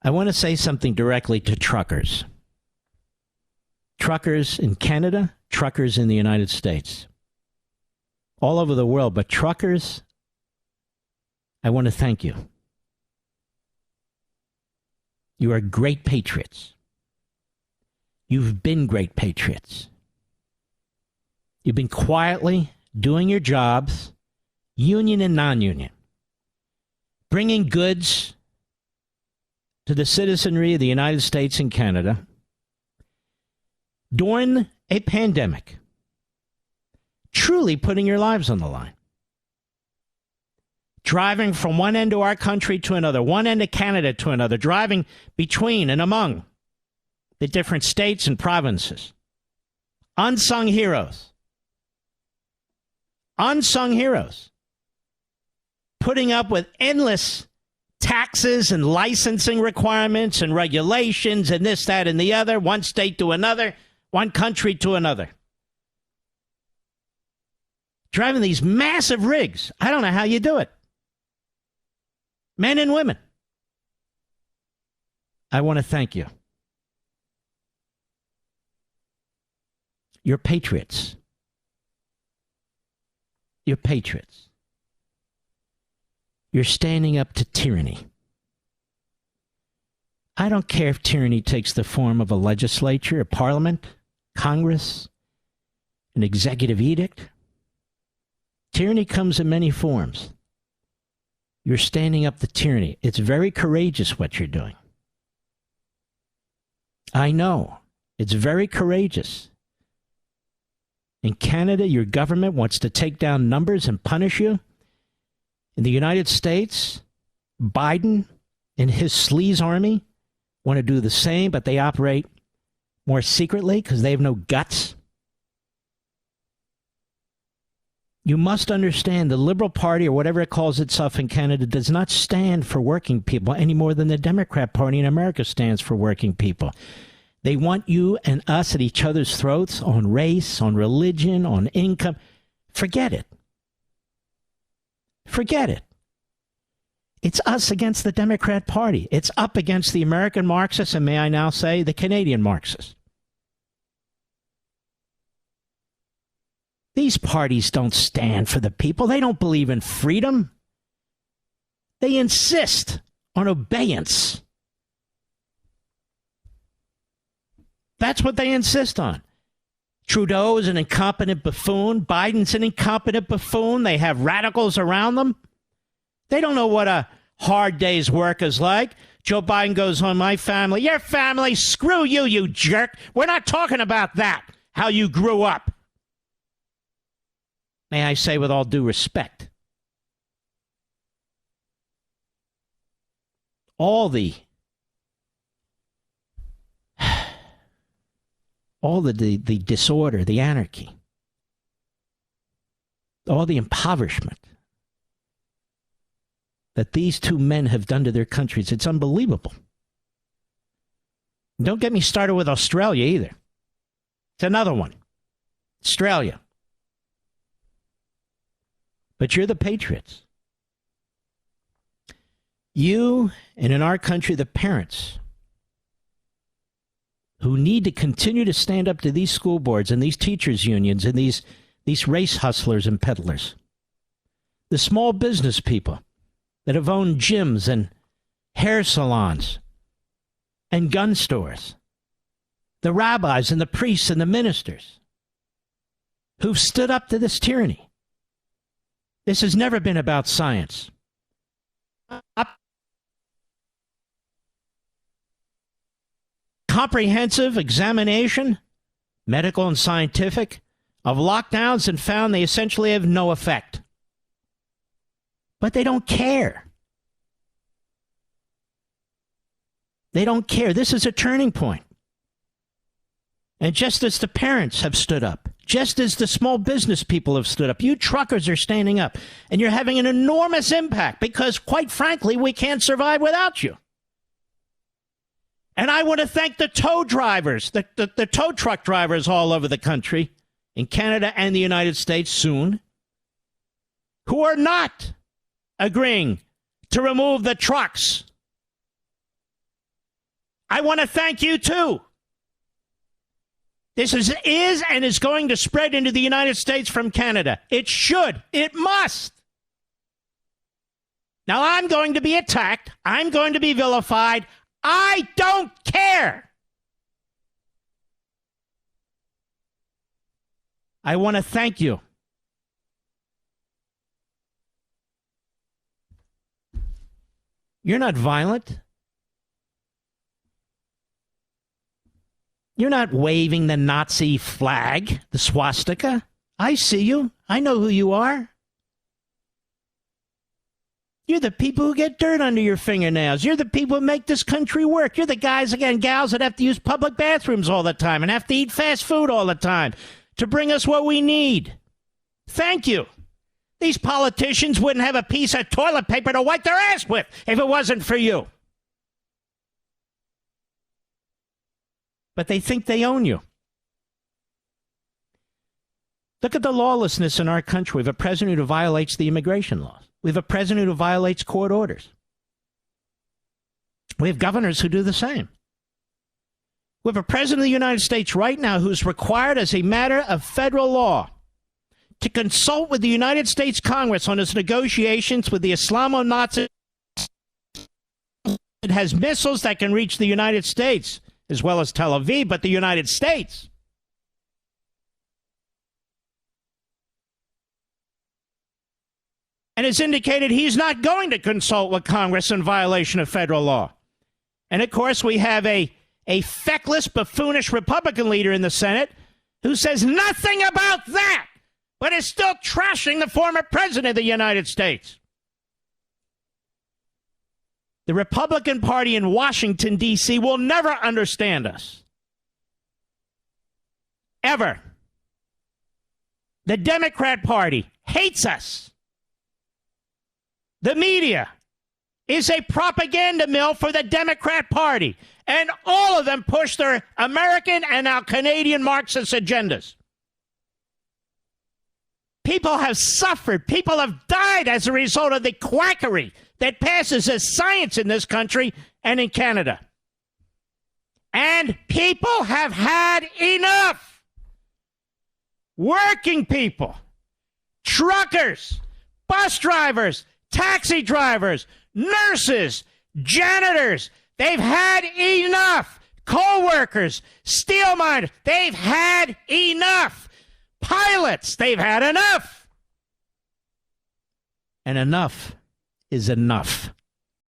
I want to say something directly to truckers. Truckers in Canada, truckers in the United States. All over the world, but truckers, I want to thank you. You are great patriots. You've been great patriots. You've been quietly doing your jobs, union and non-union, bringing goods to the citizenry of the United States and Canada during a pandemic, truly putting your lives on the line. Driving from one end of our country to another, one end of Canada to another, driving between and among the different states and provinces. Unsung heroes. Unsung heroes. Putting up with endless taxes and licensing requirements and regulations and this, that, and the other, one state to another, one country to another. Driving these massive rigs. I don't know how you do it. Men and women. I want to thank you. You're patriots. You're patriots. You're standing up to tyranny. I don't care if tyranny takes the form of a legislature, a parliament, Congress, an executive edict. Tyranny comes in many forms. You're standing up to tyranny. It's very courageous what you're doing. I know. It's very courageous. In Canada, your government wants to take down numbers and punish you. In the United States, Biden and his sleaze army want to do the same, but they operate more secretly because they have no guts. You must understand the Liberal Party, or whatever it calls itself in Canada, does not stand for working people any more than the Democrat Party in America stands for working people. They want you and us at each other's throats on race, on religion, on income. Forget it. Forget it. It's us against the Democrat Party. It's up against the American Marxists, and may I now say, the Canadian Marxists. These parties don't stand for the people. They don't believe in freedom. They insist on obedience. That's what they insist on. Trudeau is an incompetent buffoon. Biden's an incompetent buffoon. They have radicals around them. They don't know what a hard day's work is like. Joe Biden goes on, my family. Your family? Screw you, you jerk. We're not talking about that, how you grew up. May I say with all due respect, all the disorder, the anarchy, all the impoverishment that these two men have done to their countries, it's unbelievable. Don't get me started with Australia either. It's another one. Australia. But you're the patriots. You, and in our country, the parents who need to continue to stand up to these school boards and these teachers' unions and these race hustlers and peddlers. The small business people that have owned gyms and hair salons and gun stores. The rabbis and the priests and the ministers who've stood up to this tyranny. This has never been about science. Comprehensive examination, medical and scientific, of lockdowns and found they essentially have no effect. But they don't care. They don't care. This is a turning point. And just as the parents have stood up, just as the small business people have stood up, you truckers are standing up, and you're having an enormous impact because, quite frankly, we can't survive without you. And I want to thank the tow drivers, the tow truck drivers all over the country, in Canada and the United States soon, who are not agreeing to remove the trucks I want to thank you, too. This is and is going to spread into the United States from Canada. It should. It must. Now, I'm going to be attacked. I'm going to be vilified. I don't care. I want to thank you. You're not violent. You're not waving the Nazi flag, the swastika. I see you. I know who you are. You're the people who get dirt under your fingernails. You're the people who make this country work. You're the guys and gals that have to use public bathrooms all the time and have to eat fast food all the time to bring us what we need. Thank you. These politicians wouldn't have a piece of toilet paper to wipe their ass with if it wasn't for you. But they think they own you. Look at the lawlessness in our country. We have a president who violates the immigration laws. We have a president who violates court orders. We have governors who do the same. We have a president of the United States right now who's required as a matter of federal law to consult with the United States Congress on its negotiations with the Islamo-Nazi. It has missiles that can reach the United States as well as Tel Aviv, but the United States. And has indicated he's not going to consult with Congress in violation of federal law. And, of course, we have a feckless, buffoonish Republican leader in the Senate who says nothing about that, but is still trashing the former president of the United States. The Republican Party in Washington, D.C. will never understand us. Ever. The Democrat Party hates us. The media is a propaganda mill for the Democrat Party, and all of them push their American and now Canadian Marxist agendas. People have suffered. People have died as a result of the quackery that passes as science in this country and in Canada. And people have had enough. Working people, truckers, bus drivers, taxi drivers, nurses, janitors, they've had enough. Co-workers, steel miners, they've had enough. Pilots, they've had enough. And enough is enough.